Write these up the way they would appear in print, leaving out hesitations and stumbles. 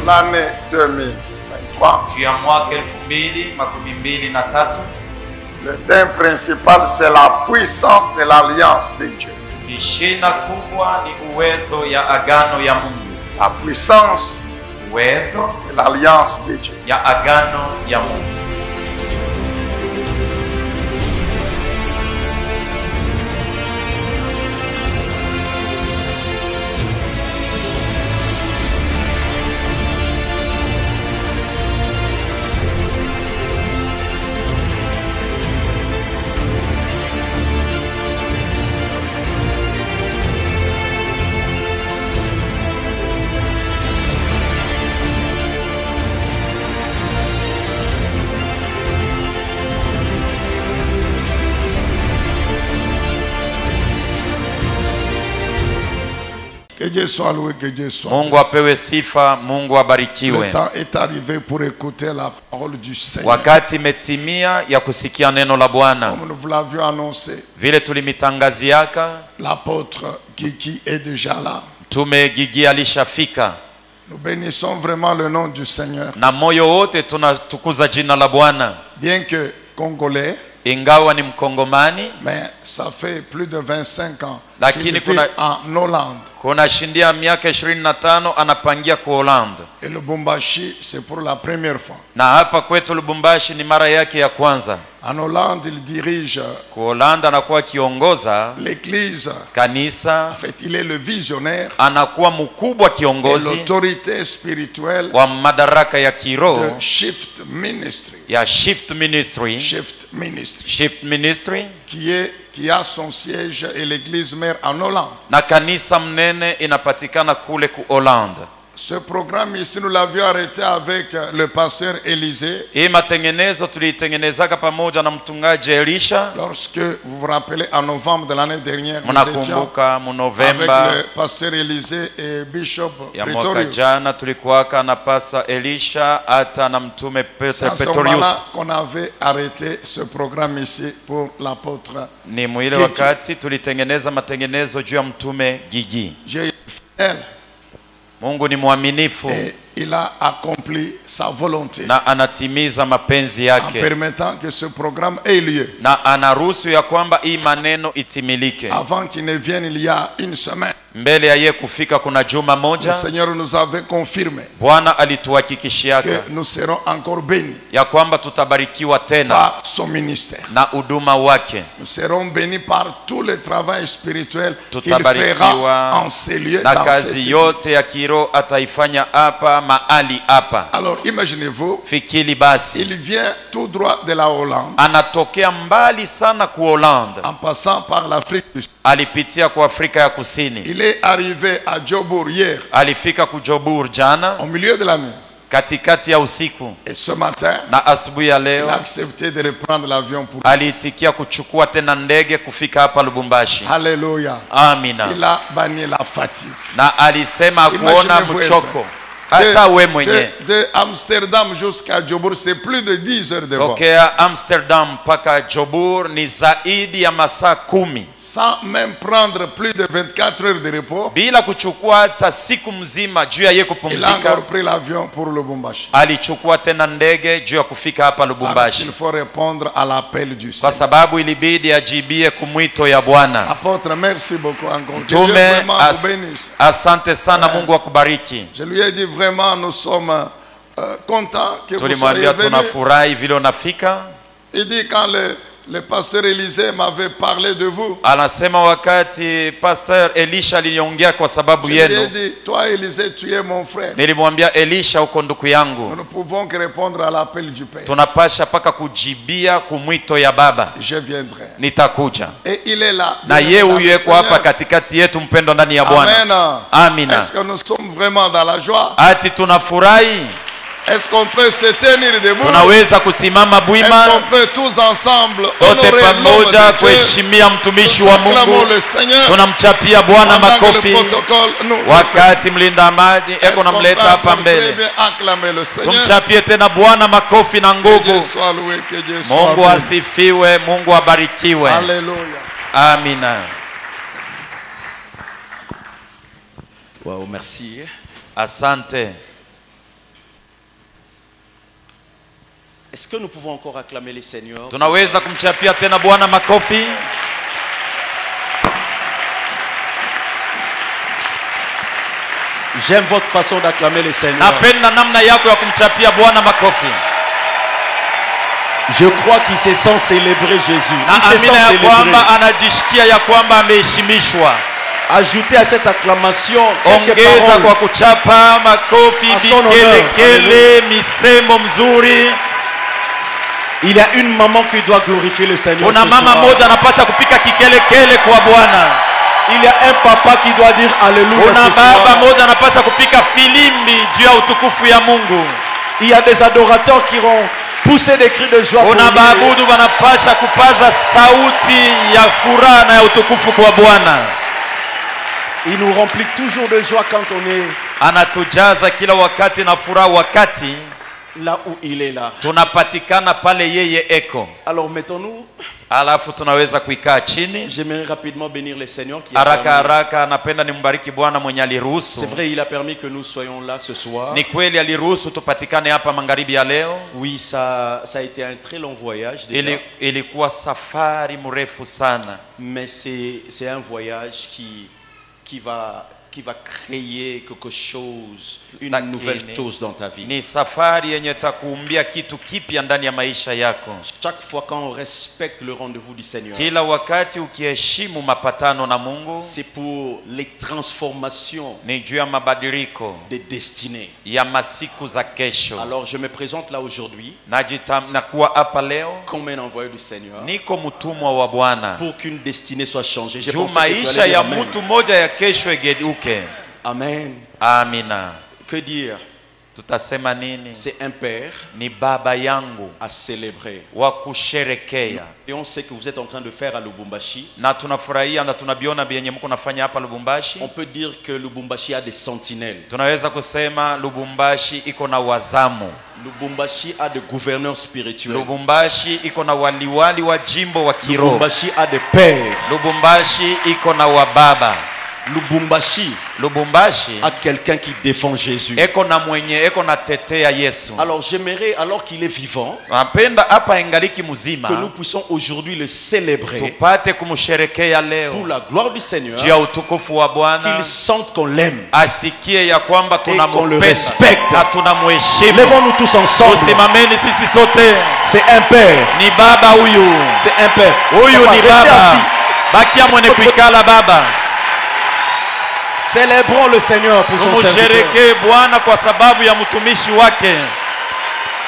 l'année 2023. Le thème principal, c'est la puissance de l'alliance de Dieu. La puissance de l'alliance de Dieu. Que Dieu soit loué, que Dieu soit loué. Mungu apewe sifa, Mungu abarikiwe. Le temps est arrivé pour écouter la parole du Seigneur. Wakati imetimia ya kusikia neno la Bwana. Comme nous vous l'avions annoncé, Vile tulimitangaziaka, l'apôtre Kiki est déjà là. Mtume Gigi alishafika. Nous bénissons vraiment le nom du Seigneur. Na moyo wote tunatukuza jina la Bwana. Bien que congolais, ingawa ni Mkongomani, mais ça fait plus de 25 ans Lakini qu'il vit en Hollande. Kuna shindia miaka 25 anapangia ku Holland. Et le Lubumbashi, c'est pour la première fois. Na hapa kwetu Lubumbashi ni mara yake ya kwanza. En Hollande, il dirige ku Holland, anakuwa kiongoza l'église. Kanisa. En fait, il est le visionnaire. Anakuwa mkubwa kiongozi. L'autorité spirituelle wa madaraka ya kiroho. De Shift Ministry. Ya Shift Ministry. Shift Ministry. Shift Ministry. Qui a son siège et l'église mère en Hollande. Na kanisa mnene inapatikana kule ku Holland. Ce programme ici, nous l'avions arrêté avec le pasteur Élisée. Hii matengenezo tulitengenezaka pamoja na mtungaji Elisha. Lorsque vous vous rappelez, en novembre de l'année dernière, nous étions avec le pasteur Élisée et Bishop Pretorius. Jana tulikuwaka na pasa Elisha hata na mtume Pretorius. C'est à ce moment-là qu'on avait arrêté ce programme ici pour l'apôtre. Ni mwile wakati tulitengeneza matengenezo juu ya mtume Gigi. Mungu ni mwaminifu. Et il a accompli sa volonté. Na anatimiza mapenzi yake. En permettant que ce programme ait lieu. Na anaruhusu ya kwamba hii maneno itimilike. Avant qu'il ne vienne il y a une semaine. Mbele ya yeye kufika kuna juma moja. Le Seigneur nous avait confirmé. Bwana alituhakikishiaka que nous serons encore bénis. Ya kwamba tutabarikiwa tena. Par son ministère. Na huduma wake. Nous serons bénis par tout le travail spirituel qu'il fera en ces lieux. Na kazi yote ya kiroho ataifanya hapa mahali hapa. Alors imaginez-vous. Fikiri basi. Il vient tout droit de la Hollande. Anatokea mbali sana ku Hollande. En passant par l'Afrique du Sud. Alipitia ku Afrika ya Kusini. Il est arrivé à Jobour hier. Alifika ku Jobour jana. Au milieu de la nuit. Katikati ya usiku. Et ce matin, na asubuhi ya leo, il a accepté de reprendre l'avion pour aliitikia kuchukua tena ndege kufika hapa Lubumbashi. Alléluia. Amina. Il a banni la fatigue. Na alisema kuona mchoko. De Amsterdam jusqu'à Jobour, c'est plus de 10 heures de vol. Tokea Amsterdam mpaka Jobour ni zaidi ya masaa 10. Sans même prendre plus de 24 heures de repos. Bila kuchukua hata siku mzima juu ya yeye kupumzika. Il a encore pris l'avion pour Lubumbashi. Alichukua tena ndege juu ya kufika hapa Lubumbashi. Parce qu'il faut répondre à l'appel du Seigneur. Kwa sababu ilibidi ajibie kumwito ya Bwana. Apôtre, merci beaucoup encore. Mtume, asante sana, Mungu akubariki. Je lui ai dit vraiment, nous sommes contents que vous soyez venus. Tunafurahi vile unafika. Il dit quand le pasteur Élisée m'avait parlé de vous. Anasema wakati pasteur Elisha aliongea kwa sababu yenu. Je lui ai dit, toi Élisée, tu es mon frère. Nilimwambia Elisha, uko ndugu yangu. Nous ne pouvons que répondre à l'appel du Père. Tunapasha paka kujibia kumwito ya Baba. Je viendrai. Nitakuja. Et il est là. Na yeye huyu yuko hapa katikati yetu, mpendo ndani ya Bwana. Amina. Est-ce que nous sommes vraiment dans la joie? Ati tunafurahi. Est-ce qu'on peut se tenir debout? Tunaweza kusimama bwima. Est-ce qu'on peut tous ensemble sote pamoja kuheshimia mtumishi wa Mungu? Tunamchapia Bwana makofi. Wakati mlinda amani eko namleta hapa mbele, tumchapie tena Bwana makofi na nguvu. Mungu asifiwe, Mungu abarikiwe. Haleluya. Amina. Wow, merci. Asante. Est-ce que nous pouvons encore acclamer les Seigneurs? Tunaweza kumchapia tena Bwana makofi. J'aime votre façon d'acclamer les Seigneurs. Napenda namna yako ya kumchapia Bwana makofi. Je crois qu'il se sent célébrer Jésus. Na amina ya kwamba anajisikia ya kwamba ameheshimishwa. Ajoutez à cette acclamation ongeza kwa kuchapa makofi, vigelegele, misemo mzuri. Il y a une maman qui doit glorifier le Seigneur. Kuna mama moja anapaswa kupika kikelekele kwa Bwana. Il y a un papa qui doit dire alléluia. Kuna baba moja anapaswa kupika filimbi juu ya utukufu ya Mungu. Il y a des adorateurs qui vont pousser des cris de joie. Kuna baabudu wanapaswa kupaza sauti ya furaha na ya utukufu kwa Bwana. Il nous remplit toujours de joie quand on est anatujaza kila wakati na furaha wakati là où il est là. Tunapatikana pale yeye eko. Alors mettons-nous. Alafu tunaweza kuikaa chini. J'aimerais rapidement bénir le Seigneur qui haraka napenda nimbariki Bwana mwenye aliruhusu. C'est vrai, il a permis que nous soyons là ce soir. Ni kweli aliruhusu tupatikane hapa magharibi ya leo. Oui, ça a été un très long voyage déjà. Ilikuwa safari mrefu sana. Mais c'est un voyage qui va créer quelque chose, une nouvelle chose dans ta vie. Ni safari yenye takuumbia kitu kipya ndani ya maisha yako. Chaque fois quand on respecte le rendez-vous du Seigneur, kila wakati ukiheshimu mapatano na Mungu, c'est pour les transformations, ni juu ya mabadiliko des destinées ya masiku za kesho. Alors je me présente là aujourd'hui nakuwa hapa leo comme un envoyé du Seigneur, niko mtumwa wa Bwana pour qu'une destinée soit changée. Je pense que maisha ya mtu moja ya kesho egeuke. Amen. Amina. Que dire? Tutasema nini? C'est un père ni baba yangu à célébrer. Wa kusherekea. Et on sait que vous êtes en train de faire à Lubumbashi. Na tunafurahia na tunabiona bienye mko nafanya hapa Lubumbashi. On peut dire que Lubumbashi a des sentinelles. Tunaweza kusema Lubumbashi iko na wazamu. Lubumbashi a des gouverneurs spirituels. Lubumbashi iko na waliwali wa jimbo wa kiroho. Lubumbashi a des pères. Lubumbashi iko na wababa. Lubumbashi a quelqu'un qui défend Jésus. Eko na mwenye eko na tetea Yesu. Alors j'aimerais, alors qu'il est vivant, napenda hapa ingaliki mzima, que nous puissions aujourd'hui le célébrer tupate kumsherekea leo pour la gloire du Seigneur, juu ya utukufu wa Bwana, qu'il sente qu'on l'aime, asikie ya kwamba tunampenda na tunamheshimu. Levons-nous tous ensemble. Tusimameni sisi sote. C'est un père. Ni baba huyu. C'est un père. Huyu ni baba. Bakia mwene kuikala baba. Célébrons le Seigneur pour son serviteur. Bwana kwa sababu ya mtumishi wake.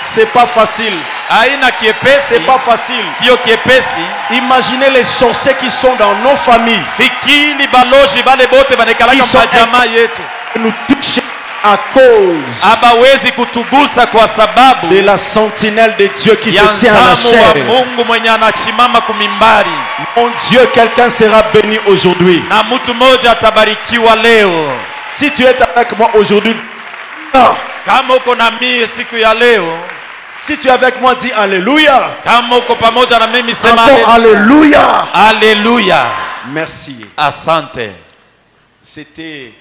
C'est pas facile. Haina kiepesi. C'est pas facile. Sio kiepesi. Imaginez les sorciers qui sont dans nos familles. Fikini baloji bale bote banekalaka majamaa yetu. Nous touchons à cause abawezi kutugusa kwa sababu de la sentinelle de Dieu qui se tient à la chair. Mungu mwenye anachimama kumimbari. Mon Dieu, quelqu'un sera béni aujourd'hui. Na mtu mmoja atabarikiwa leo. Si tu es avec moi aujourd'hui, kama uko na mimi siku ya leo, si tu es avec moi, dis alléluia. Kama uko pamoja na mimi sema alléluia. Alléluia. Merci. Asante. C'était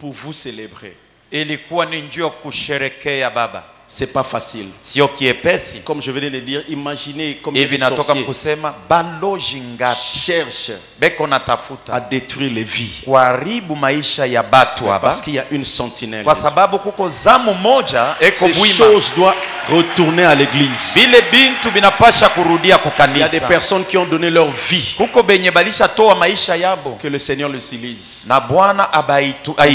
pour vous célébrer. Ilikuwa ni njoo kusherekea baba. C'est pas facile. Sio kiepesi. Comme je venais de dire, imaginez combien de sorciers kusema baloji ngapi cherche beko natafuta à détruire les vies, kuharibu maisha ya batu hapa, parce qu'il y a une sentinelle. Kwa sababu kuko zamu moja eko bwima. Ces choses doivent retourner à l'église. Bile bintu binapasha kurudia kukanisa. Il y a des personnes qui ont donné leur vie. Kuko benye balisha toa maisha yabo. Que le Seigneur les utilise. Na Bwana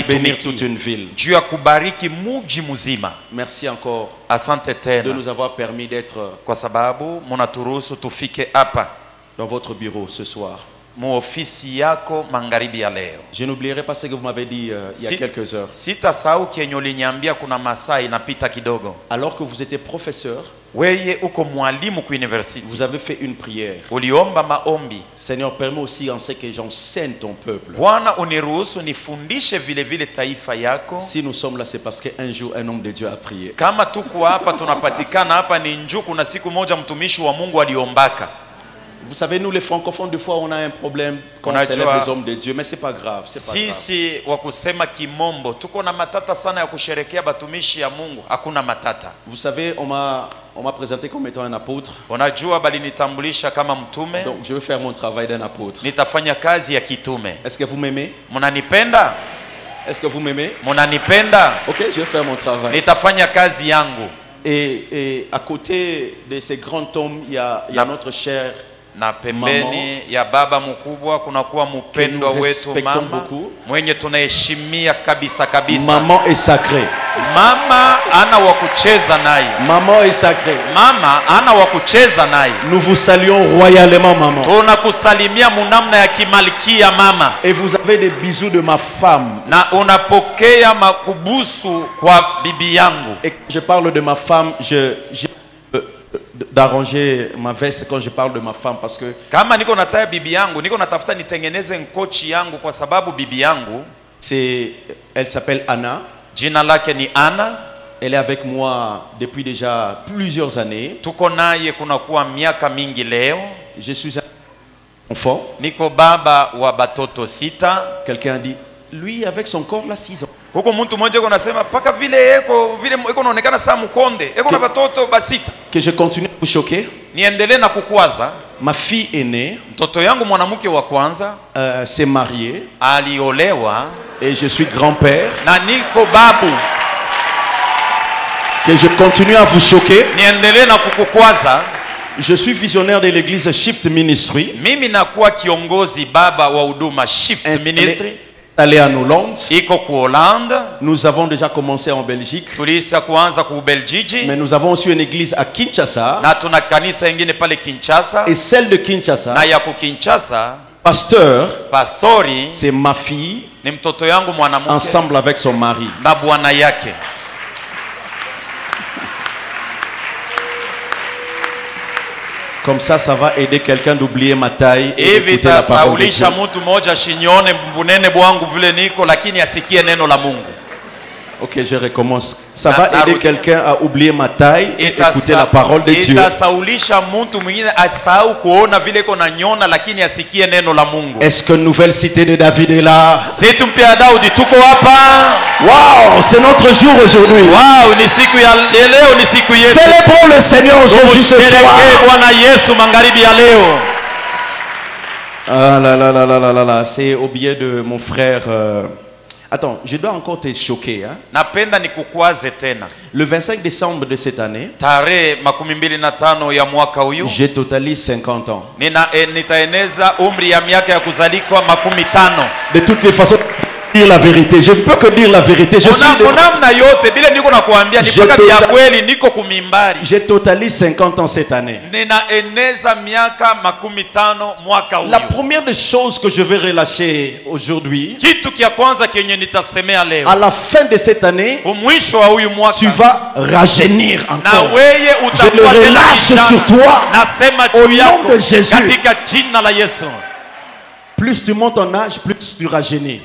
bénir toute une ville. Juu ya kubariki muji mzima. Merci encore. Asante tena. De nous avoir permis d'être kwa sababu munaturuhusu tufike hapa dans votre bureau ce soir. Ofisi yako magharibi ya leo. Je n'oublierai pas ce que vous m'avez dit il y a quelques heures. Sitasahau kenye uliniambia kuna masaa inapita kidogo. Alors que vous étiez professeur, weye uko mwalimu ku university, vous avez fait une prière. Uliomba maombi. Seigneur, permets aussi en ce que j'enseigne ton peuple. Bwana uniruhusu nifundishe vile vile taifa yako. Si nous sommes là, c'est parce qu'un jour un homme de Dieu a prié. Kama tuko hapa tunapatikana hapa ni njoo kuna siku moja mtumishi wa Mungu aliombaka. Vous savez, nous les francophones, des fois, on a un problème quand on célèbre les hommes de Dieu, mais c'est pas grave. Sisi wakusema kimombo, tuko na matata sana ya kusherekea batumishi ya Mungu, hakuna matata. Vous savez, on m'a présenté comme étant un apôtre. Unajua balinitambulisha kama mtume. Donc je vais faire mon travail d'un apôtre. Nitafanya kazi ya kitume. Est-ce que vous m'aimez? Munanipenda? Est-ce que vous m'aimez? Munanipenda? Ok, je vais faire mon travail. Nitafanya kazi yangu. Et à côté de ces grands hommes, il y a notre cher na pembeni ya baba mkubwa kunakuwa mpendwa wetu mama mwenye tunaheshimia kabisa kabisa. Maman est sacrée. Mama ana wa kucheza naye. Maman est sacrée. Mama ana wa kucheza naye. Nous vous saluons royalement, maman. Tunakusalimia munamna ya kimalkia mama. Et vous avez des bisous de ma femme. Na unapokea makubusu kwa bibi yangu. Et je parle de ma femme, d'arranger ma veste quand je parle de ma femme parce que kama niko nataya bibi yangu niko natafuta nitengeneze nkochi yangu kwa sababu bibi yangu elle s'appelle Anna. Jina lake ni Anna. Elle est avec moi depuis déjà plusieurs années. Tuko naye kunakuwa miaka mingi leo. Je suis un enfant. Niko baba wa batoto 6. Quelqu'un a dit lui avec son corps là 6 ans. Kuko mtu mmoja kunasema paka vile eko naonekana saa mkonde eko na batoto basita. Que je continue à vous choquer. Niendelee na kukwaza. Ma fille aînée, mtoto yangu mwanamke wa kwanza s'est mariée. Aliolewa. Et je suis grand-père. Na niko babu. Que je continue à vous choquer. Niendelee na kukukwaza. Je suis visionnaire de l'église Shift Ministry. Mimi nakuwa kiongozi baba wa huduma Shift Ministry. Aller en Hollande. Iko ku Hollande. Nous avons déjà commencé en Belgique. Tulisa kuanza ku Belgique. Mais nous avons aussi une église à Kinshasa. Na tuna kanisa ingine pale Kinshasa. Et celle de Kinshasa. Na ya ku Kinshasa. Pastori. C'est ma fille. Ni mtoto yangu mwanamke. Ensemble avec son mari. Na bwana yake. Comme ça va aider quelqu'un d'oublier ma taille et d'écouter la parole de Dieu. Ok, je recommence. Ça va aider quelqu'un à oublier ma taille et écouter la parole de Dieu. Est-ce que nouvelle cité de David est là? Waouh, c'est notre jour aujourd'hui. Célébrons le Seigneur Jésus ce soir. Ah là là là là là là là, c'est au biais de mon frère. Attends, je dois encore te choquer. Hein? Le 25 décembre de cette année, j'ai totalise 50 ans. De toutes les façons, dire la vérité. Je ne peux que dire la vérité. Je totalise 50 ans cette année. La première des choses que je vais relâcher aujourd'hui, à la fin de cette année, tu vas rajeunir encore. Je le relâche sur toi au nom de Jésus. Plus tu montes en âge, plus tu rajeunis.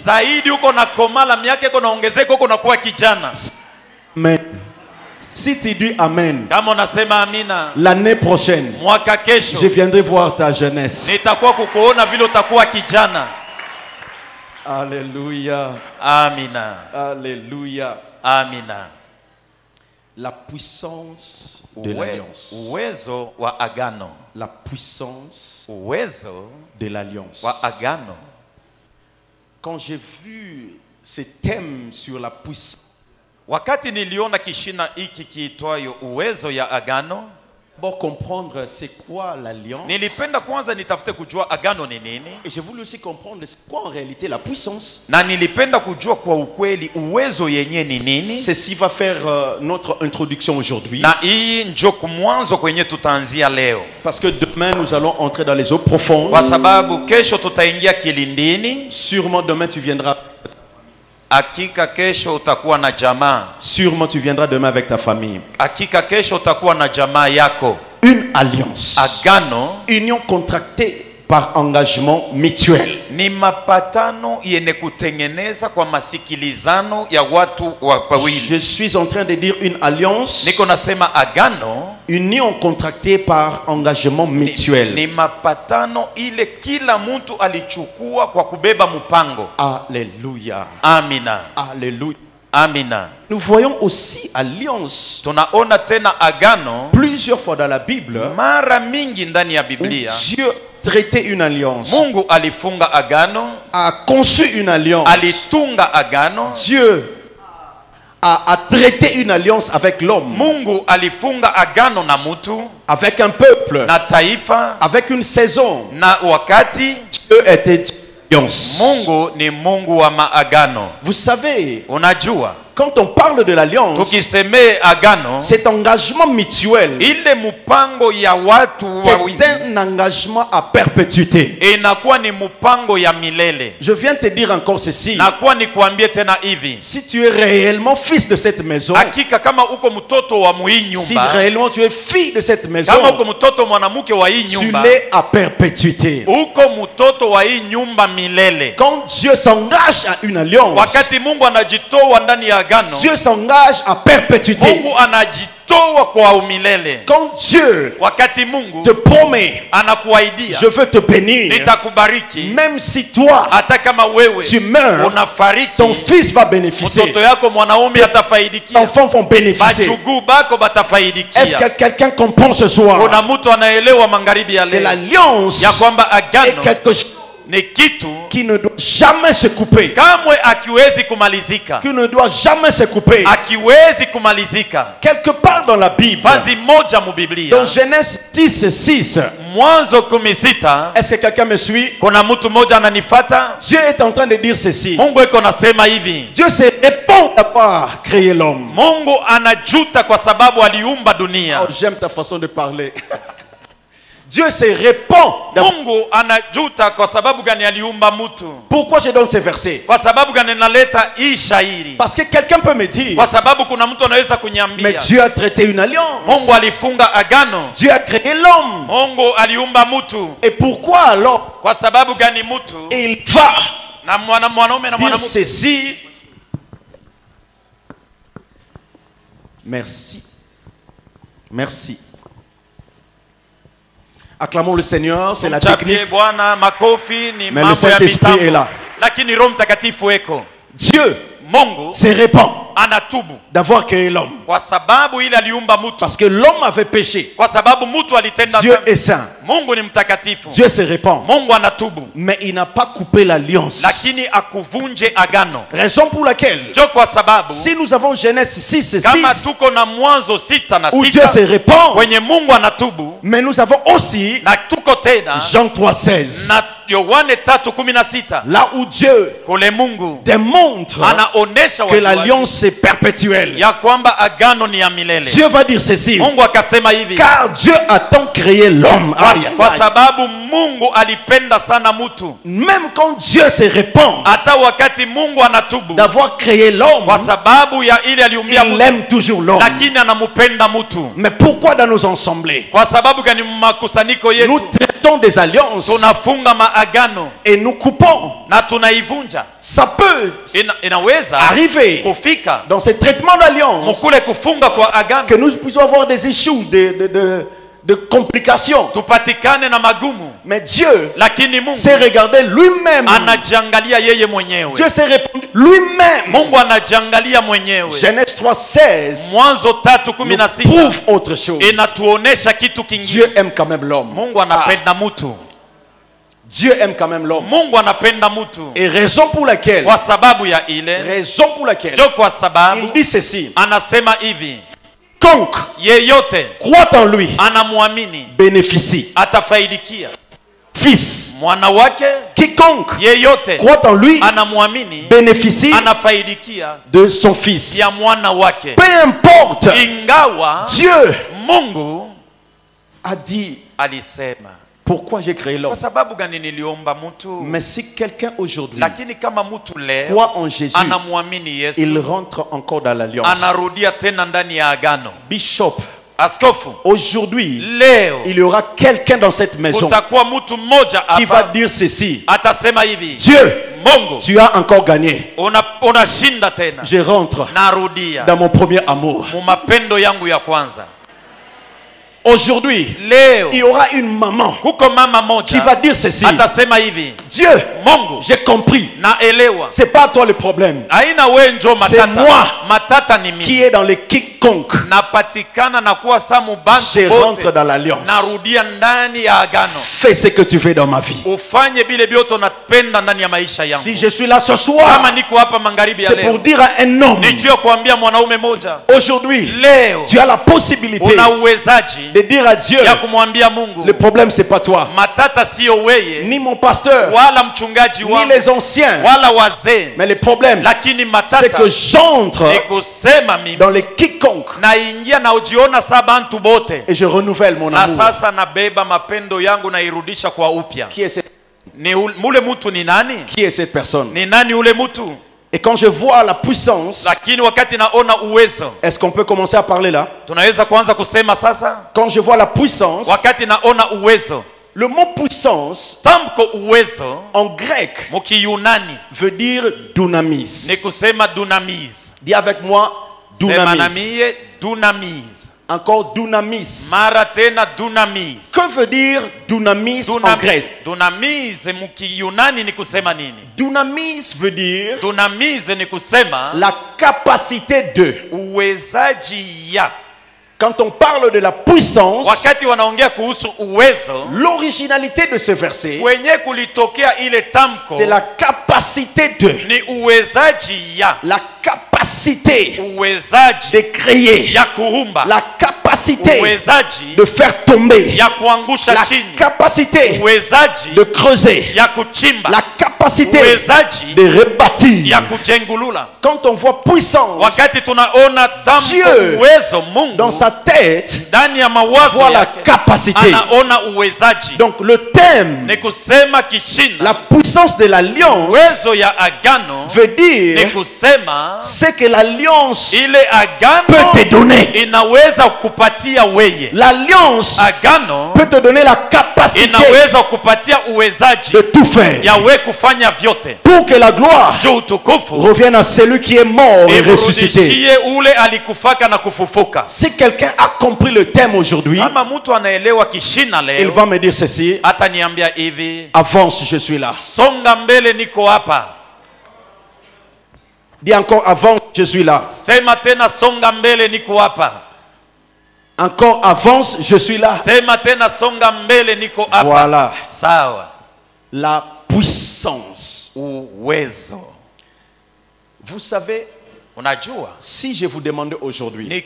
Amen. Si tu dis Amen, l'année prochaine, je viendrai voir ta jeunesse. Alléluia. Amina. Alléluia. Amina. La puissance de l'alliance. La puissance de l'alliance. Quand j'ai vu ce thème sur la puissance, wakati niliona kishina hiki kiitwayo uwezo ya agano, pour comprendre c'est quoi l'alliance, nilipenda kwanza nitafute kujua agano ni nini, et je voulais aussi comprendre c'est quoi en réalité la puissance, na nilipenda kujua kwa ukweli uwezo yenye ni nini. Ceci va faire notre introduction aujourd'hui, na hii ndio mwanzo kwenye tutaanzia leo, parce que demain nous allons entrer dans les eaux profondes, kwa sababu kesho tutaingia kilindini. Sûrement demain tu viendras. Hakika kesho utakuwa na jamaa. Sûrement tu viendras demain avec ta famille. Hakika kesho utakuwa na jamaa yako. Une alliance. Agano. Union contractée par engagement mutuel. Ni mapatano yenye kutengeneza kwa masikilizano ya watu wawili. Je suis en train de dire une alliance. Niko nasema agano, union contractée par engagement mutuel. Ni mapatano ile kila mtu alichukua kwa kubeba mpango. Alléluia. Amina. Alléluia. Amina. Nous voyons aussi alliance. Tunaona tena agano plusieurs fois dans la Bible. Mara mingi ndani ya Biblia. Dieu traitait une alliance. Mungu alifunga agano, a conçu une alliance. Alitunga agano. Dieu a traité une alliance avec l'homme. Mungu alifunga agano na mutu, avec un peuple, na taifa, avec une saison, na wakati. Dieu était alliance. Mungu ni Mungu wa maagano. Vous savez, unajua, quand on parle de l'alliance, cet engagement mutuel, c'est un engagement à perpétuité. Je viens te dire encore ceci. Si tu es réellement fils de cette maison, si réellement tu es fille de cette maison, tu l'es à perpétuité. Quand Dieu s'engage à une alliance, Dieu s'engage à perpétuité. Quand Dieu te promet, je veux te bénir, même si toi tu meurs, ton fils va bénéficier, tes enfants vont bénéficier. Est-ce que quelqu'un comprend ce soir que l'alliance est quelque chose qui ne doit jamais se couper, qui ne doit jamais se couper? Quelque part dans la Bible, dans Genèse 10:6, est-ce que quelqu'un me suit? Dieu est en train de dire ceci. Dieu se répand d'avoir créé l'homme. Oh, j'aime ta façon de parler. Dieu se répand. Pourquoi je donne ces versets? Parce que quelqu'un peut me dire, mais Dieu a traité une alliance. Dieu a créé l'homme. Et pourquoi alors il va dire ceci? Merci. Merci. Acclamons le Seigneur, c'est la technique. Mais le Saint-Esprit est là. Dieu se répand d'avoir créé l'homme. Parce que l'homme avait péché. Dieu est saint. Dieu se répand. Mais il n'a pas coupé l'alliance. Raison pour laquelle, si nous avons Genèse 6:6, où Dieu se répand, mais nous avons aussi Jean 3:16, là où Dieu démontre que l'alliance est perpétuelle. Dieu va dire ceci, car Dieu a tant créé l'homme. Même quand Dieu se répand d'avoir créé l'homme, il aime toujours l'homme. Mais pourquoi dans nos assemblées nous traitons des alliances et nous coupons? Ça peut arriver dans ces traitements d'alliance que nous puissions avoir des issues de complications. Mais Dieu s'est regardé lui-même. Dieu s'est répondu lui-même. Genèse 3:16 nous prouve autre chose. Dieu aime quand même l'homme. Dieu aime quand même l'homme. Et raison pour laquelle il dit ceci, quiconque croit en lui bénéficie. Fils, quiconque croit en lui bénéficie de son fils. Peu importe, Dieu a dit, pourquoi j'ai créé l'homme? Mais si quelqu'un aujourd'hui croit en Jésus, il rentre encore dans l'alliance. Bishop, Aujourd'hui, il y aura quelqu'un dans cette maison qui va dire ceci. Dieu, tu as encore gagné. Je rentre dans mon premier amour. Aujourd'hui, il y aura une maman qui va dire ceci. Dieu, j'ai compris. C'est pas toi le problème. C'est moi qui est dans les quiconque. Je rentre dans l'alliance. Fais ce que tu veux dans ma vie. Si je suis là ce soir, c'est pour dire à un homme. Aujourd'hui, tu as la possibilité de dire à Dieu, le problème c'est pas toi, ni mon pasteur, ni les anciens, mais le problème c'est que j'entre dans les quiconque et je renouvelle mon amour. Qui est cette personne? Et quand je vois la puissance, est-ce qu'on peut commencer à parler là? Quand je vois la puissance, le mot puissance en grec veut dire dunamis. Dis avec moi dunamis. Encore dunamis. Que veut dire dunamis en grec? Dunamis veut dire la capacité de. Quand on parle de la puissance, l'originalité de ce verset, c'est la capacité de. La capacité de créer, la capacité de faire tomber, la capacité de creuser, la capacité de rebâtir. Quand on voit puissance, Dieu dans sa tête voit la capacité. Donc le thème, la puissance de l'alliance, veut dire c'est que l'alliance peut te donner. L'alliance peut te donner la capacité de tout faire pour que la gloire revienne à celui qui est mort et ressuscité. Si quelqu'un a compris le thème aujourd'hui, il va me dire ceci. Avance, je suis là. Dis encore, avance, je suis là. Encore, avance, je suis là. Voilà. La puissance. Vous savez, si je vous demande aujourd'hui de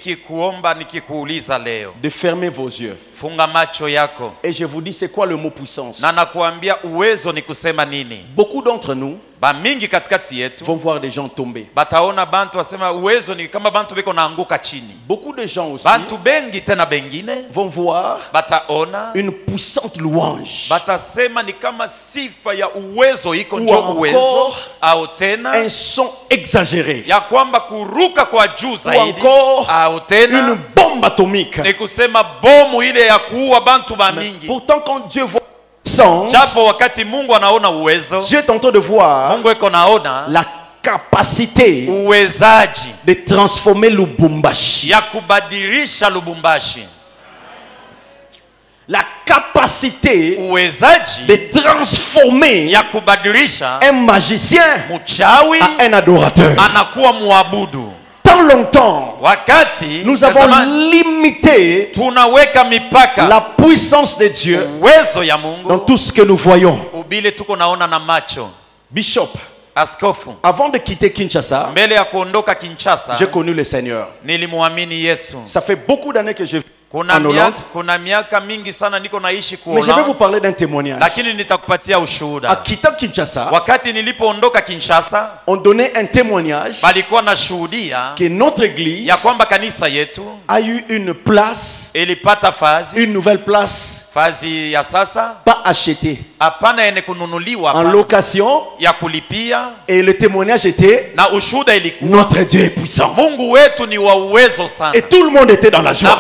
fermer vos yeux et je vous dis c'est quoi le mot puissance, beaucoup d'entre nous vont voir des gens tomber. Beaucoup de gens aussi vont voir une puissante louange ou encore un son exagéré ou encore une bombe atomique. Pourtant quand Dieu voit Dieu est en train de voir la capacité de transformer Lubumbashi. La capacité de transformer un magicien à un adorateur. Tant longtemps, nous avons limité la puissance de Dieu dans tout ce que nous voyons. Bishop, avant de quitter Kinshasa, j'ai connu le Seigneur. Ça fait beaucoup d'années que je vis en Hollande. Mais je vais vous parler d'un témoignage. À quittant Kinshasa, on donnait un témoignage que notre église a eu une place, une nouvelle place, pas achetée, en location, et le témoignage était notre Dieu est puissant. Et tout le monde était dans la joie.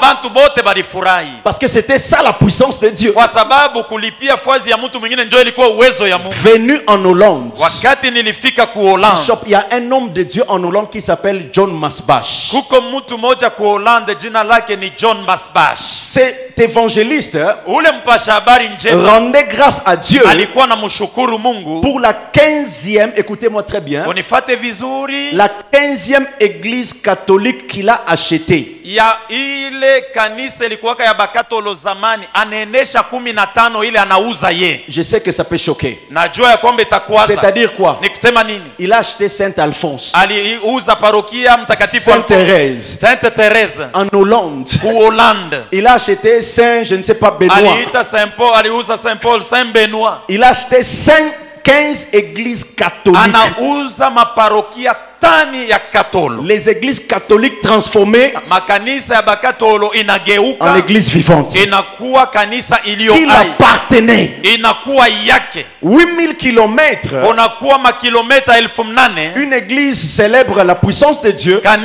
Parce que c'était ça la puissance de Dieu. Venu en Hollande, il y a un homme de Dieu en Hollande qui s'appelle John Masbach. Cet évangéliste rendait grâce à Dieu pour la 15e, écoutez-moi très bien, la 15e église catholique qu'il a achetée. Je sais que ça peut choquer. C'est-à-dire quoi? Il a acheté Saint-Alphonse, Sainte-Thérèse en Hollande. Il a acheté Saint, je ne sais pas, Benoît. Il a acheté 15 églises catholiques. Les églises catholiques transformées en églises vivantes. Il appartenait. 8000 kilomètres. Une église célèbre la puissance de Dieu parce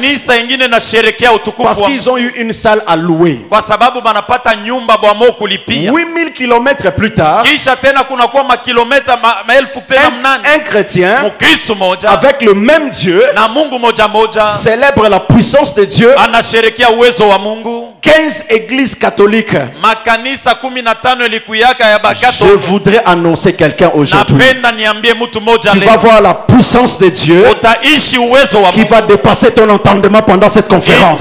qu'ils ont eu une salle à louer. 8000 kilomètres plus tard, un chrétien avec le même Dieu célèbre la puissance de Dieu. 15 églises catholiques. Je voudrais annoncer quelqu'un aujourd'hui. Tu vas voir la puissance de Dieu qui va dépasser ton entendement pendant cette conférence.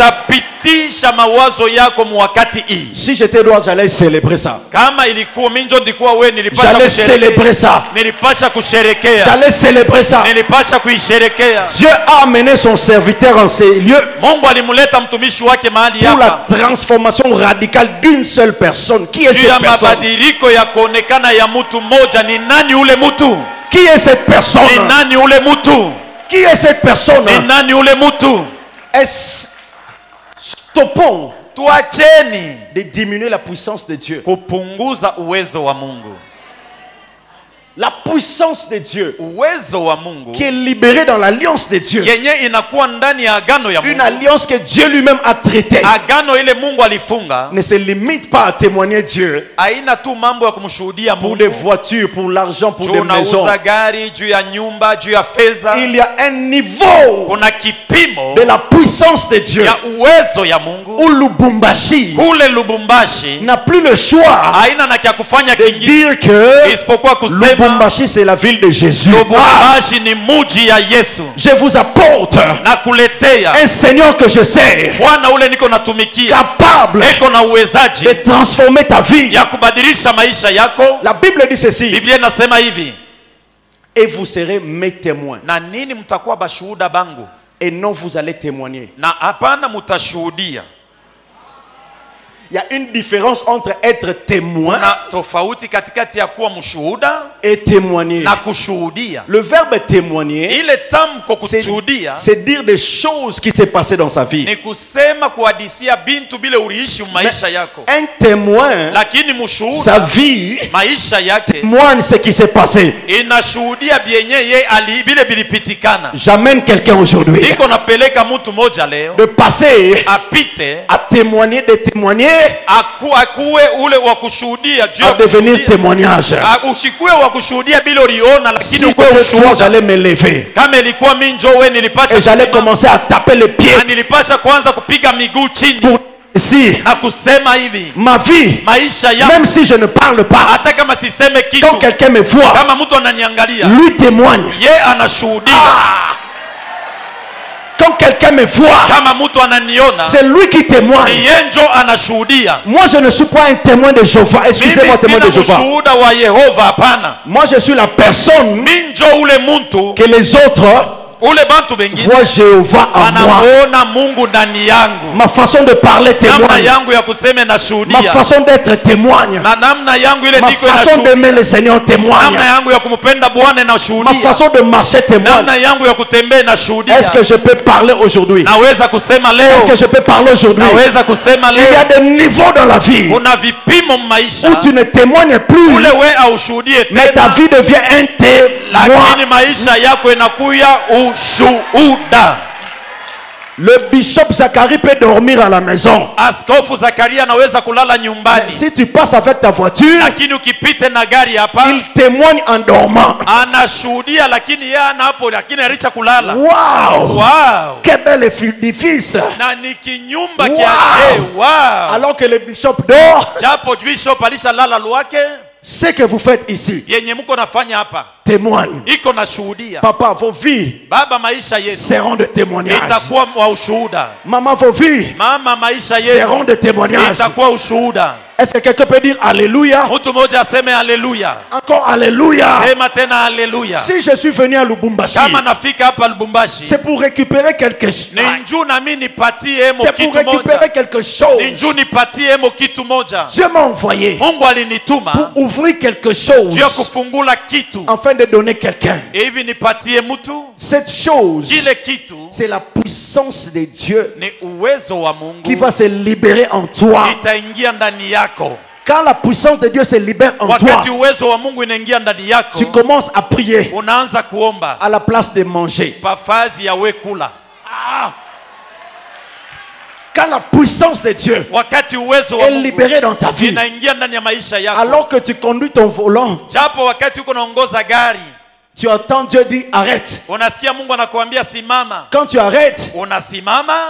Si j'étais droit, j'allais célébrer ça. J'allais célébrer ça. J'allais célébrer ça. Dieu a amené son serviteur en ces lieux pour la transformation radicale d'une seule personne. Qui est cette personne? Qui est cette personne? Qui est cette personne? Stoppons de diminuer la puissance de Dieu. La puissance de Dieu qui est libérée dans l'alliance de Dieu. Une alliance que Dieu lui-même a traitée. Ne se limite pas à témoigner Dieu pour des voitures, pour l'argent, pour des maisons. Il y a un niveau de la puissance de Dieu où Lubumbashi n'a plus le choix de dire que Lubumbashi c'est la ville de Jésus. Je vous apporte un Seigneur que je sers, capable de transformer ta vie. La Bible dit ceci: et vous serez mes témoins. Et non, vous allez témoigner. Il y a une différence entre être témoin et témoigner. Le verbe témoigner, c'est dire des choses qui s'est passées dans sa vie. Un témoin, sa vie témoigne ce qui s'est passé. J'amène quelqu'un aujourd'hui de passer à témoigner, de témoigner à devenir témoignage. Si toi j'allais me lever et j'allais commencer à taper les pieds pour ici, ma vie, même si je ne parle pas, quand quelqu'un me voit, lui témoigne. Quand quelqu'un me voit, c'est lui qui témoigne. Moi je ne suis pas un témoin de Jéhovah. Excusez-moi, témoin de Jéhovah. Moi je suis la personne que les autres voient Jéhovah en moi. Ma façon de parler témoigne. Ma façon d'être témoigne. Ma façon d'aimer le Seigneur témoigne. Ma façon de marcher témoigne. Est-ce que je peux parler aujourd'hui? Est-ce que je peux parler aujourd'hui? Il y a des niveaux dans la vie où tu ne témoignes plus, mais ta vie devient un témoin. Le bishop Zacharie peut dormir à la maison. Si tu passes avec ta voiture, il témoigne en dormant. Wow! Quel bel édifice! Wow! Alors que le bishop dort, ce que vous faites ici témoigne. Papa, vos vies seront de témoignages. Maman, vos vies seront de témoignages. Est-ce que quelqu'un peut dire Alléluia? Encore Alléluia. Si je suis venu à Lubumbashi, c'est pour récupérer quelque chose. C'est pour récupérer quelque chose. Dieu m'a envoyé pour ouvrir quelque chose afin de donner quelqu'un. Cette chose, c'est la puissance de Dieu qui va se libérer en toi. Quand la puissance de Dieu se libère en toi, tu commences à prier à la place de manger. Quand la puissance de Dieu est libérée dans ta vie, alors que tu conduis ton volant, tu entends Dieu dire arrête. Quand tu arrêtes,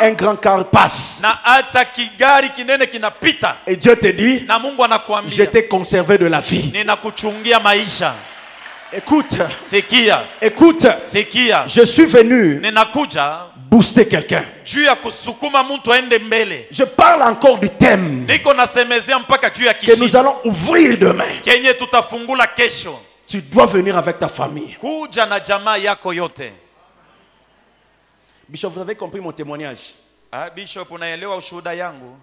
un grand car passe. Et Dieu te dit, je t'ai conservé de la vie. Écoute, écoute, je suis venu booster quelqu'un. Je parle encore du thème que nous allons ouvrir demain. Tu dois venir avec ta famille. Bishop, vous avez compris mon témoignage?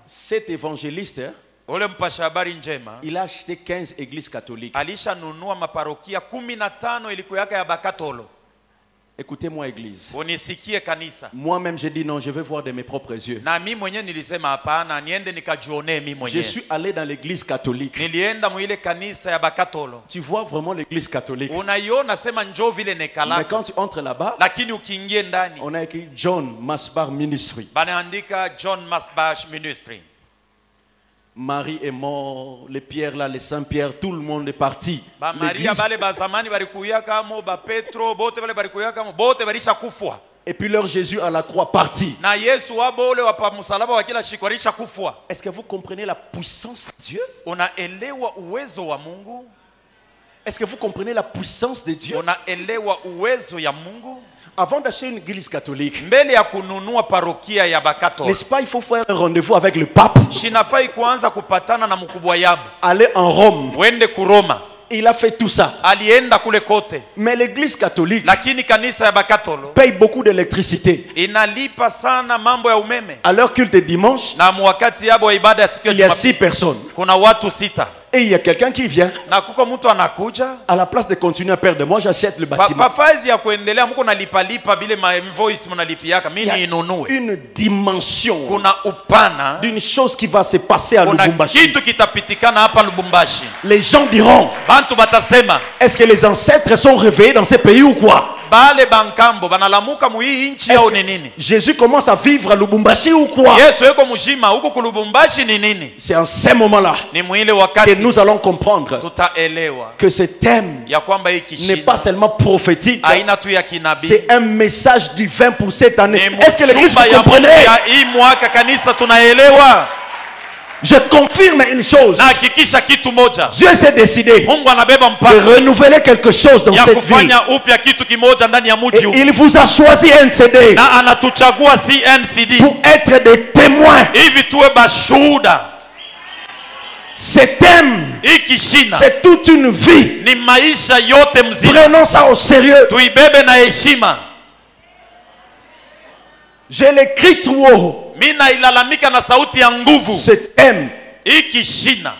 Cet évangéliste, il a acheté 15 églises catholiques. Écoutez-moi, église. Moi-même, j'ai dit non, je vais voir de mes propres yeux. Je suis allé dans l'église catholique. Tu vois vraiment l'église catholique. Mais quand tu entres là-bas, on a écrit John Masbar Ministry. Marie est mort, les pierres là, les Saint-Pierre, tout le monde est parti. Et puis leur Jésus à la croix parti. Est-ce que vous comprenez la puissance de Dieu? Est-ce que vous comprenez la puissance de Dieu? Avant d'acheter une église catholique, n'est-ce pas, il faut faire un rendez-vous avec le pape, aller en Rome. Il a fait tout ça. Mais l'église catholique paye beaucoup d'électricité. À leur culte de dimanche, il y a 6 personnes. Et il y a quelqu'un qui vient. À la place de continuer à perdre, moi j'achète le bâtiment. Il y a une dimension d'une chose qui va se passer à Lubumbashi. Les gens diront, est-ce que les ancêtres sont réveillés dans ces pays ou quoi? Jésus commence à vivre à Lubumbashi ou quoi? C'est en ces moments-là que nous allons comprendre que ce thème n'est pas seulement prophétique, c'est un message divin pour cette année. Est-ce que l'église vous comprenez? Je confirme une chose. Dieu s'est décidé de renouveler quelque chose dans cette vie. Et il vous a choisi un CD pour être des témoins. Ce thème, c'est toute une vie. Prenons ça au sérieux. Je l'écris trop haut. Mina ilalamika na sauti ya nguvu. Cet M. Iki shina.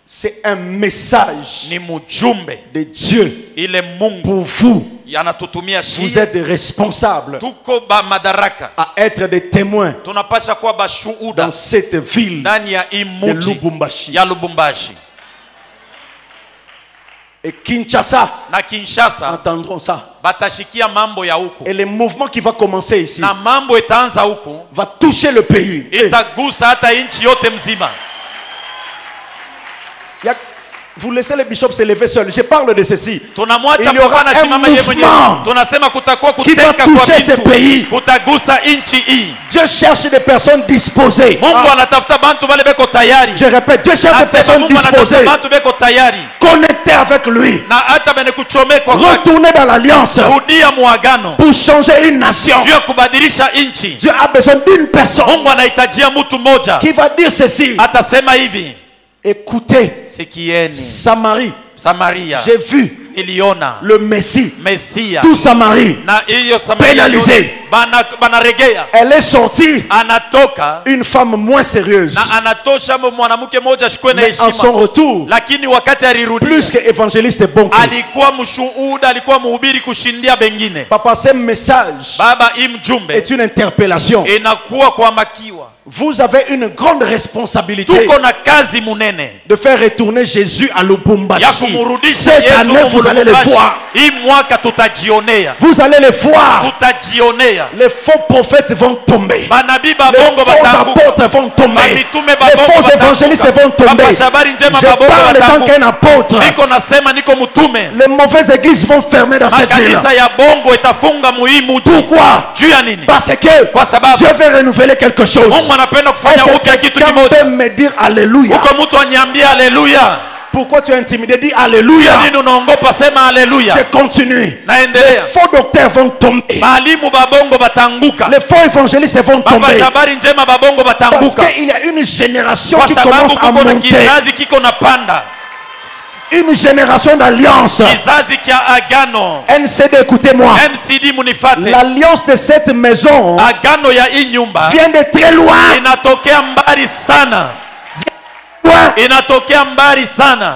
C'est un message ni mujumbe de Dieu ile Mungu pour vous. Vous êtes responsables à être des témoins dans cette ville de Lubumbashi. Et Kinshasa entendront ça. Et le mouvement qui va commencer ici va toucher le pays. Vous laissez le bishop se lever seul. Je parle de ceci. Il y aura un mouvement qui va toucher ce pays. Dieu cherche des personnes disposées. Je répète, Dieu cherche des personnes disposées, connectées avec lui, retourner dans l'alliance pour changer une nation. Dieu a besoin d'une personne qui va dire ceci. Écoutez, Samarie, j'ai vu le Messie, tout Samarie pénalisé. Elle est sortie une femme moins sérieuse, mais en son retour plus qu'évangéliste bon papa, ce message est une interpellation. Vous avez une grande responsabilité de faire retourner Jésus à Lubumbashi. Cette année, vous allez le voir. Vous allez le voir. Les faux prophètes vont tomber. Les faux apôtres vont tomber. Les faux évangélistes vont tomber. Je parle tant qu'un apôtre. Les mauvaises églises vont fermer dans cette ville. Pourquoi? Parce que Dieu veut renouveler quelque chose. Est-ce que quelqu'un peut me dire Alléluia? Pourquoi tu es intimidé? Dis Alléluia. Je continue. Les faux docteurs vont tomber. Les faux évangélistes vont tomber. Parce qu'il y a une génération qui commence à monter. Une génération d'alliance. NCD, écoutez-moi. L'alliance de cette maison vient de très loin.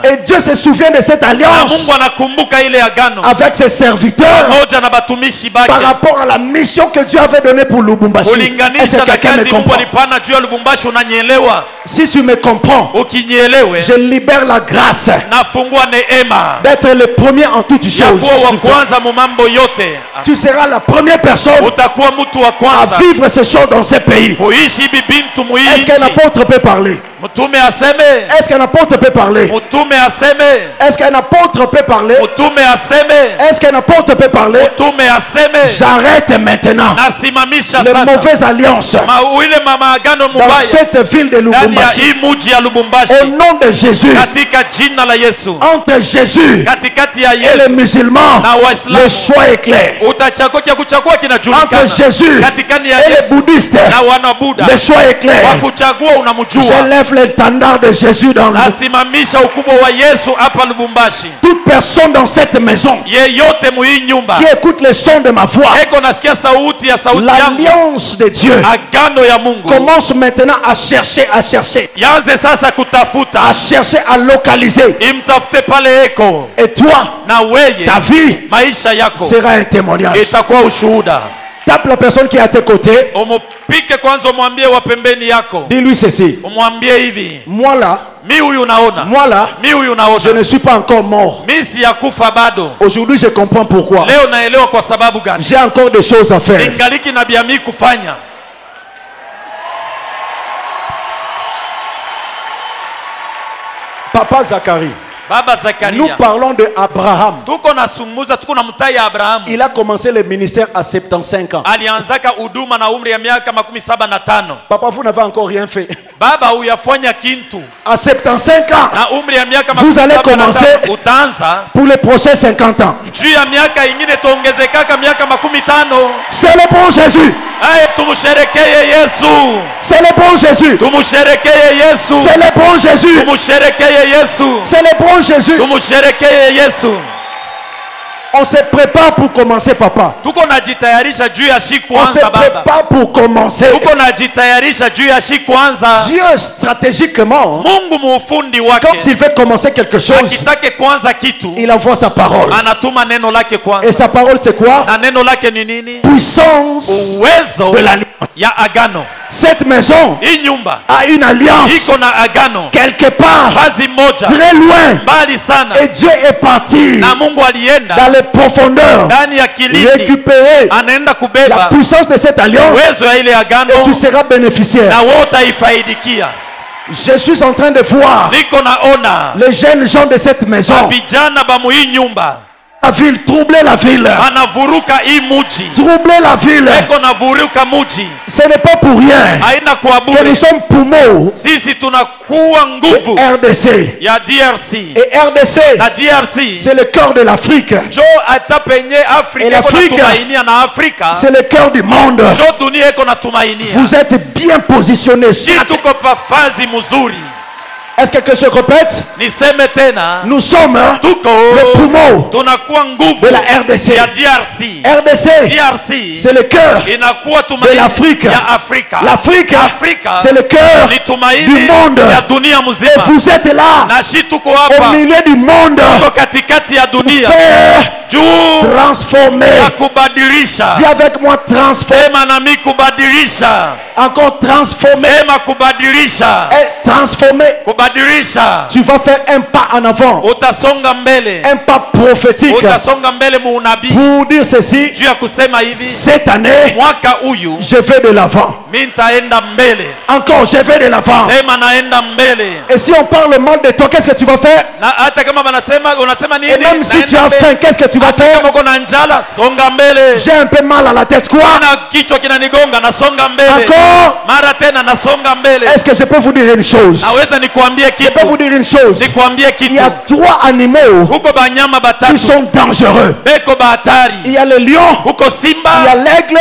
Et Dieu se souvient de cette alliance avec ses serviteurs par rapport à la mission que Dieu avait donnée pour Lubumbashi. Est-ce que quelqu'un me comprend? Si tu me comprends, je libère la grâce d'être le premier en toutes choses. Tu seras la première personne à vivre ces choses dans ce pays. Est-ce qu'un apôtre peut parler? Est-ce qu'un apôtre peut parler? Est-ce qu'un apôtre peut parler? Est-ce qu'un apôtre peut parler? J'arrête maintenant les mauvaises alliances dans cette ville de Lubumbashi. Au nom de Jésus, entre Jésus et les musulmans, le choix est clair. Entre Jésus et les bouddhistes, le choix est clair. Je lève l'étendard de Jésus dans le toute personne dans cette maison qui écoute le son de ma voix, l'alliance de Dieu commence maintenant à chercher, à chercher à localiser. Et toi, ta vie sera un témoignage. Tape la personne qui est à tes côtés. Dis-lui ceci. Moi là, je ne suis pas encore mort. Aujourd'hui je comprends pourquoi. J'ai encore des choses à faire. Papa Zacharie, nous parlons de Abraham. Il a commencé le ministère à 75 ans. Papa, vous n'avez encore rien fait. À 75 ans, vous allez commencer pour les prochains 50 ans. C'est le bon Jésus. C'est le bon Jésus. C'est le bon Jésus. C'est le bon Jésus. On se prépare pour commencer, papa. On se prépare pour commencer. Dieu stratégiquement, quand il veut commencer quelque chose, il envoie sa parole. Et sa parole c'est quoi? Puissance de l'alliance. Cette maison a une alliance quelque part très loin, et Dieu est parti dans les profondeurs récupérer la puissance de cette alliance, et tu seras bénéficiaire. Je suis en train de voir les jeunes gens de cette maison, la ville, troubler la ville, troubler la ville. Ce n'est pas pour rien que nous sommes poumons RDC. Et RDC, c'est le cœur de l'Afrique. Et l'Afrique, c'est le cœur du monde. Vous êtes bien positionnés. Est-ce que je répète? Nous sommes le poumon de la RDC. RDC, c'est le cœur de l'Afrique. L'Afrique, c'est le cœur du monde. Et vous êtes là, au milieu du monde, pour faire transformer. Dis avec moi, transformer. Encore transformer. Et transformer. Tu vas faire un pas en avant, un pas prophétique, pour dire ceci: cette année, je vais de l'avant. Encore, je vais de l'avant. Et si on parle mal de toi, qu'est-ce que tu vas faire? Et même si tu as faim, qu'est-ce que tu vas faire? J'ai un peu mal à la tête, quoi? Encore? Est-ce que je peux vous dire une chose? Je peux vous dire une chose. Il y a 3 animaux qui sont dangereux. Il y a le lion, il y a l'aigle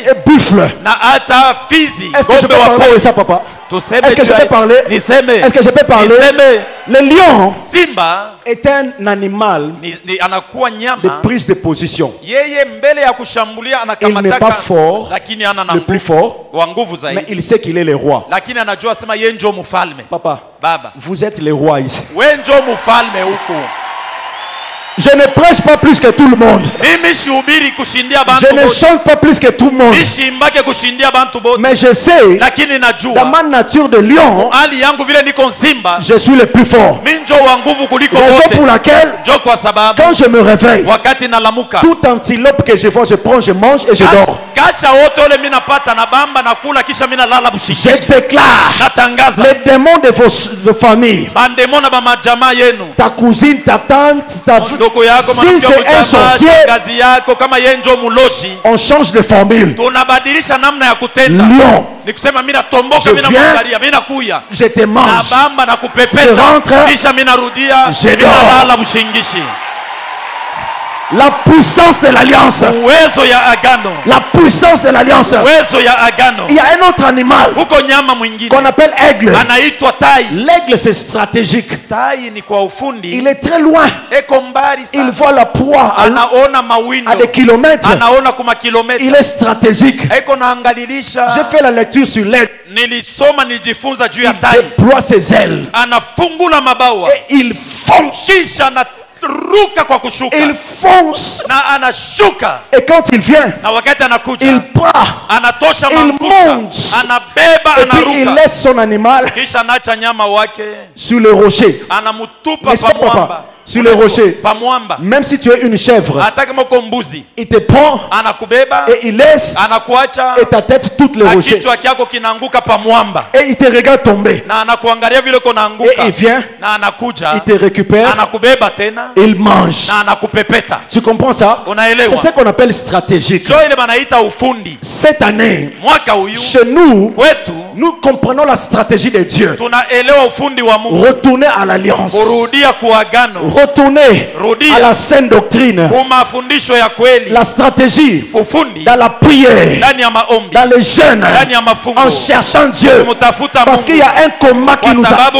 et buffle. Est-ce que je peux parler de ça, papa? Est-ce que je peux parler? Est-ce que je peux parler? Le lion est un animal de prise de position. Il n'est pas fort, le plus fort, mais il sait qu'il est le roi. Papa, vous êtes le roi ici. Je ne prêche pas plus que tout le monde. Je ne chante pas plus que tout le monde. Mais je sais, dans ma nature de lion, je suis le plus fort. Raison pour laquelle, quand je me réveille, toute antilope que je vois, je prends, je mange et je dors. Je déclare les démons de vos familles, ta cousine, ta tante, si c'est un sorcier, on change de formule. Lion, je te mange, je rentre, je dors. La puissance de l'alliance. La puissance de l'alliance. Il y a un autre animal qu'on appelle aigle. L'aigle, c'est stratégique. Il est très loin. Il voit la proie à des kilomètres. Il est stratégique. J'ai fait la lecture sur l'aigle. Il déploie ses ailes et il fonce. Il fonce. Et quand il vient, il part, il monte, et puis il laisse son animal sur le rocher. N'est-ce pas, papa? Sur le rocher. Même si tu es une chèvre, il te prend et il laisse, et ta tête toute le rocher, et il te regarde tomber, et il vient, il te récupère, il mange. Tu comprends ça? C'est ce qu'on appelle stratégique. Cette année, chez nous, nous comprenons la stratégie de Dieu. Retourner à l'alliance, retourner à la saine doctrine, la stratégie dans la prière, dans le jeûne, en cherchant Dieu, parce qu'il y a un combat qui nous attend.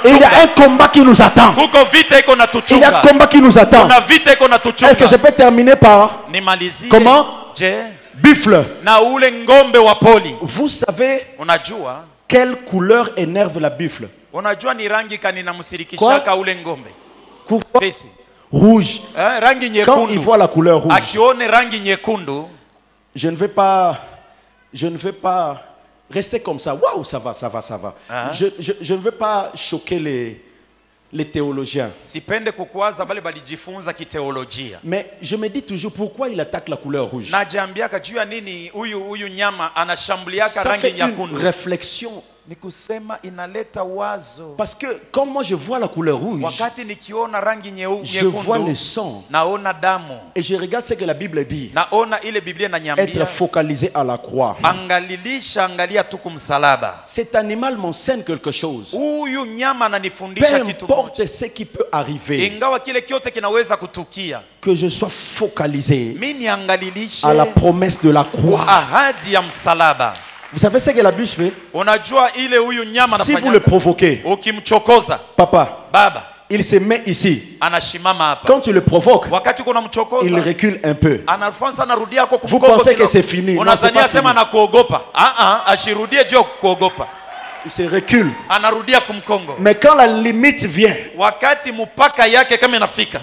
Il y a un combat qui nous attend. Il y a un combat qui nous attend. Est-ce que je peux terminer par comment? Buffle. Vous savez quelle couleur énerve la buffle? Quoi? Rouge. Quand il voit la couleur rouge, je ne vais pas rester comme ça. Waouh, ça va. Je ne veux pas choquer les théologiens. Mais je me dis toujours pourquoi il attaque la couleur rouge. Ça fait une réflexion. Parce que quand moi je vois la couleur rouge, je vois le sang et je regarde ce que la Bible dit, être focalisé à la croix. Cet animal m'enseigne quelque chose. Peu importe ce qui peut arriver, que je sois focalisé à la promesse de la croix. Vous savez ce que la biche fait? Si vous le provoquez, papa, il se met ici. Quand tu le provoques, il recule un peu. Vous pensez que c'est fini? Non, c'est pas fini. Il se recule. Mais quand la limite vient,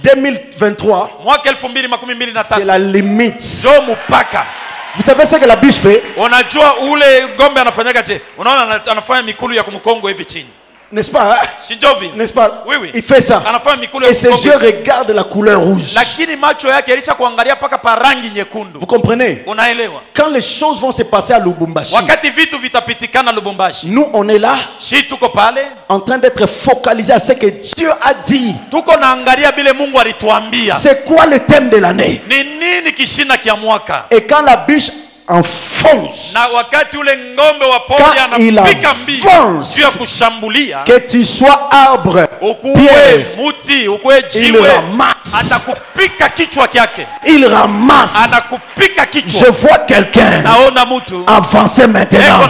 2023, c'est la limite. Vous savez ce que la biche fait? N'est-ce pas? N'est-ce pas? Oui. Il fait ça. Et ses yeux regardent la couleur rouge. Vous comprenez? Quand les choses vont se passer à Lubumbashi, nous on est là en train d'être focalisés à ce que Dieu a dit. C'est quoi le thème de l'année? Et quand la biche enfonce, quand il avance, que tu sois arbre, pierre, il ramasse. Il ramasse. Je vois quelqu'un avancer maintenant.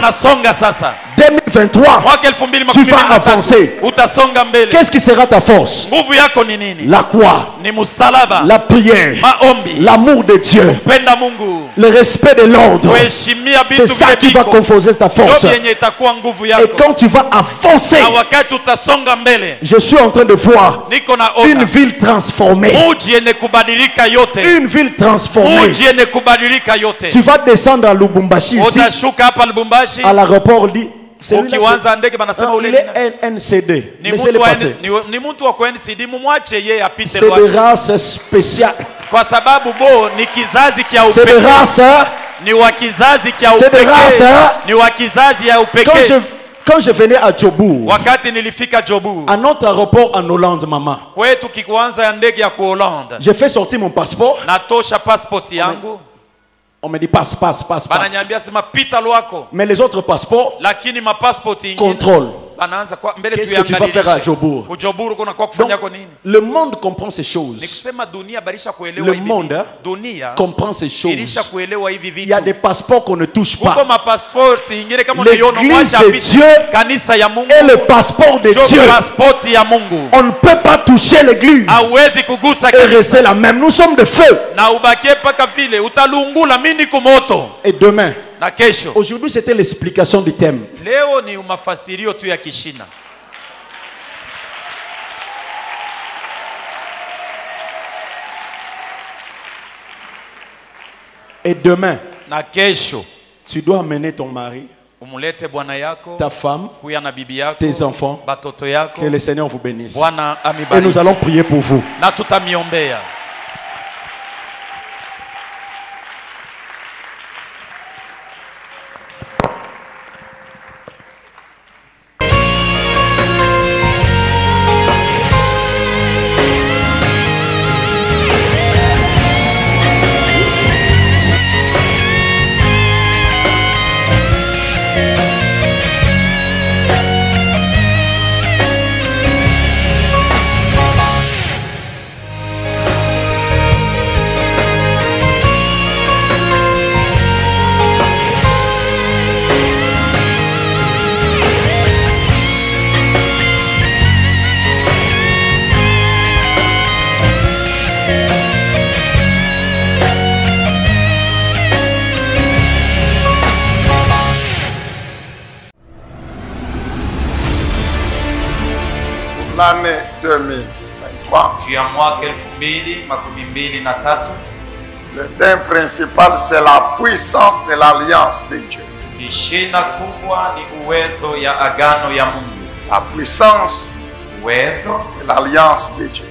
2023, tu vas avancer. Qu'est-ce qui sera ta force? La croix, la prière, l'amour de Dieu, le respect de l'ordre. C'est ça qui va composer ta force. Et quand tu vas avancer, je suis en train de voir une ville transformée. Une ville transformée. Tu vas descendre à Lubumbashi ici, à l'aéroport dit. Il est NCD. Laissez-le passer. C'est de race spéciale. C'est de race. C'est de race. Quand je venais à Djobour, à notre aéroport en Hollande, maman, j'ai fait sortir mon passeport. On me dit passe. Mais les autres passeports contrôlent. Qu'est-ce que tu vas faire à Djobour? Le monde comprend ces choses. Le monde comprend ces choses. Il y a des passeports qu'on ne touche pas. L'église de Dieu est le passeport de Dieu. On ne peut pas toucher l'église et rester la même. Nous sommes de feu. Et demain, aujourd'hui c'était l'explication du thème. Et demain, tu dois amener ton mari, ta femme, tes enfants. Que le Seigneur vous bénisse. Et nous allons prier pour vous. l'année 2023. Le thème principal, c'est la puissance de l'alliance de Dieu. La puissance de l'alliance de Dieu.